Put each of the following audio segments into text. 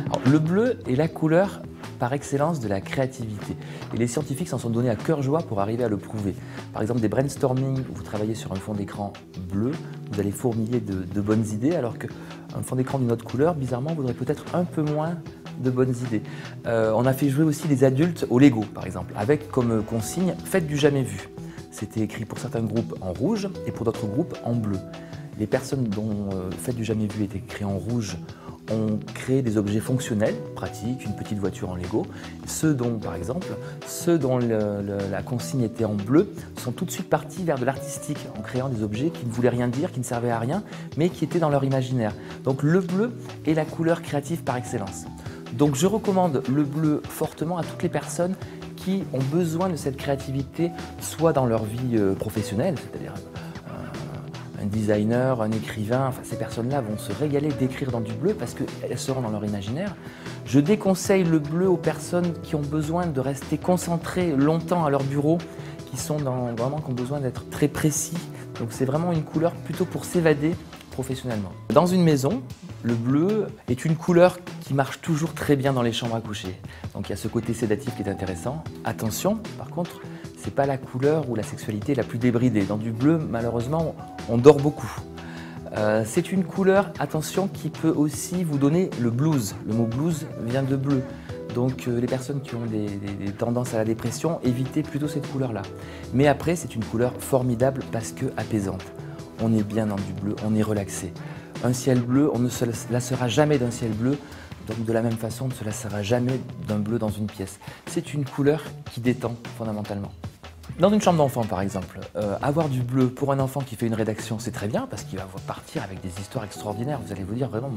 Alors, le bleu est la couleur par excellence de la créativité. Et les scientifiques s'en sont donnés à cœur joie pour arriver à le prouver. Par exemple, des brainstorming où vous travaillez sur un fond d'écran bleu, vous allez fourmiller de bonnes idées, alors qu'un fond d'écran d'une autre couleur, bizarrement, vous aurez peut-être un peu moins de bonnes idées. On a fait jouer aussi les adultes au Lego, par exemple, avec comme consigne « Faites du jamais vu ». C'était écrit pour certains groupes en rouge et pour d'autres groupes en bleu. Les personnes dont Faites du jamais vu est écrit en rouge ont créé des objets fonctionnels, pratiques, une petite voiture en Lego. Ceux dont la consigne était en bleu sont tout de suite partis vers de l'artistique en créant des objets qui ne voulaient rien dire, qui ne servaient à rien, mais qui étaient dans leur imaginaire. Donc le bleu est la couleur créative par excellence. Donc je recommande le bleu fortement à toutes les personnes qui ont besoin de cette créativité, soit dans leur vie professionnelle, c'est-à-dire un designer, un écrivain, enfin, ces personnes-là vont se régaler d'écrire dans du bleu parce qu'elles seront dans leur imaginaire. Je déconseille le bleu aux personnes qui ont besoin de rester concentrées longtemps à leur bureau, qui ont besoin d'être très précis. Donc c'est vraiment une couleur plutôt pour s'évader professionnellement. Dans une maison, le bleu est une couleur qui marche toujours très bien dans les chambres à coucher. Donc il y a ce côté sédatif qui est intéressant. Attention, par contre, c'est pas la couleur où la sexualité est la plus débridée. Dans du bleu, malheureusement, on dort beaucoup. C'est une couleur, attention, qui peut aussi vous donner le blues. Le mot blues vient de bleu. Donc les personnes qui ont des tendances à la dépression, évitez plutôt cette couleur-là. Mais après, c'est une couleur formidable parce que apaisante. On est bien dans du bleu, on est relaxé. Un ciel bleu, on ne se lassera jamais d'un ciel bleu. Donc de la même façon, on ne se lassera jamais d'un bleu dans une pièce. C'est une couleur qui détend fondamentalement. Dans une chambre d'enfant par exemple, avoir du bleu pour un enfant qui fait une rédaction, c'est très bien parce qu'il va partir avec des histoires extraordinaires. Vous allez vous dire vraiment,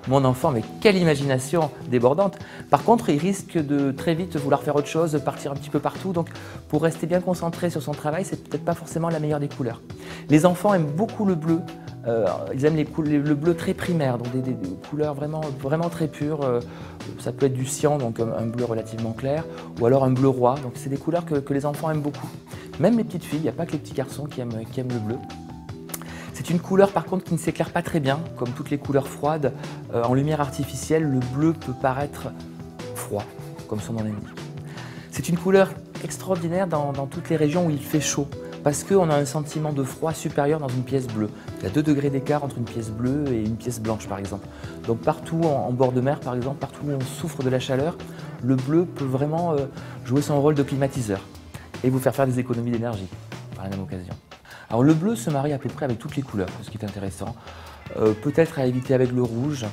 mon enfant, mais quelle imagination débordante. Par contre, il risque de très vite vouloir faire autre chose, partir un petit peu partout. Donc pour rester bien concentré sur son travail, c'est peut-être pas forcément la meilleure des couleurs. Les enfants aiment beaucoup le bleu. Ils aiment le bleu très primaire, donc des couleurs vraiment très pures. Ça peut être du cyan, donc un bleu relativement clair, ou alors un bleu roi. Donc c'est des couleurs que les enfants aiment beaucoup. Même les petites filles, il n'y a pas que les petits garçons qui aiment le bleu. C'est une couleur par contre qui ne s'éclaire pas très bien, comme toutes les couleurs froides. En lumière artificielle, le bleu peut paraître froid, comme son nom l'indique. C'est une couleur extraordinaire dans toutes les régions où il fait chaud. Parce qu'on a un sentiment de froid supérieur dans une pièce bleue. Il y a 2 degrés d'écart entre une pièce bleue et une pièce blanche par exemple. Donc partout en bord de mer par exemple, partout où on souffre de la chaleur, le bleu peut vraiment jouer son rôle de climatiseur et vous faire des économies d'énergie par la même occasion. Alors le bleu se marie à peu près avec toutes les couleurs, ce qui est intéressant. Peut-être à éviter avec le rouge.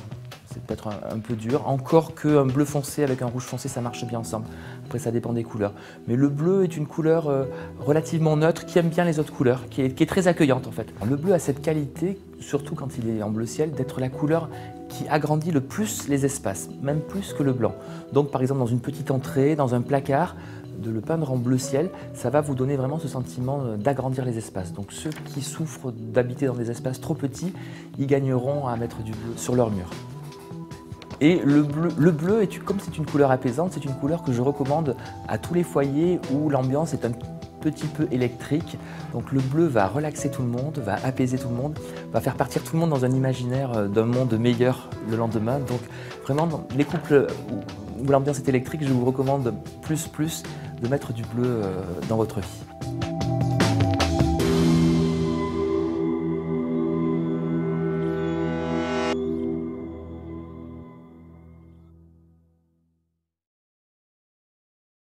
C'est peut-être un peu dur, encore qu'un bleu foncé avec un rouge foncé, ça marche bien ensemble. Après, ça dépend des couleurs. Mais le bleu est une couleur relativement neutre, qui aime bien les autres couleurs, qui est très accueillante en fait. Le bleu a cette qualité, surtout quand il est en bleu ciel, d'être la couleur qui agrandit le plus les espaces, même plus que le blanc. Donc par exemple, dans une petite entrée, dans un placard, de le peindre en bleu ciel, ça va vous donner vraiment ce sentiment d'agrandir les espaces. Donc ceux qui souffrent d'habiter dans des espaces trop petits, ils gagneront à mettre du bleu sur leur mur. Et le bleu, comme c'est une couleur apaisante, c'est une couleur que je recommande à tous les foyers où l'ambiance est un petit peu électrique. Donc le bleu va relaxer tout le monde, va apaiser tout le monde, va faire partir tout le monde dans un imaginaire d'un monde meilleur le lendemain. Donc vraiment, dans les couples où l'ambiance est électrique, je vous recommande plus de mettre du bleu dans votre vie.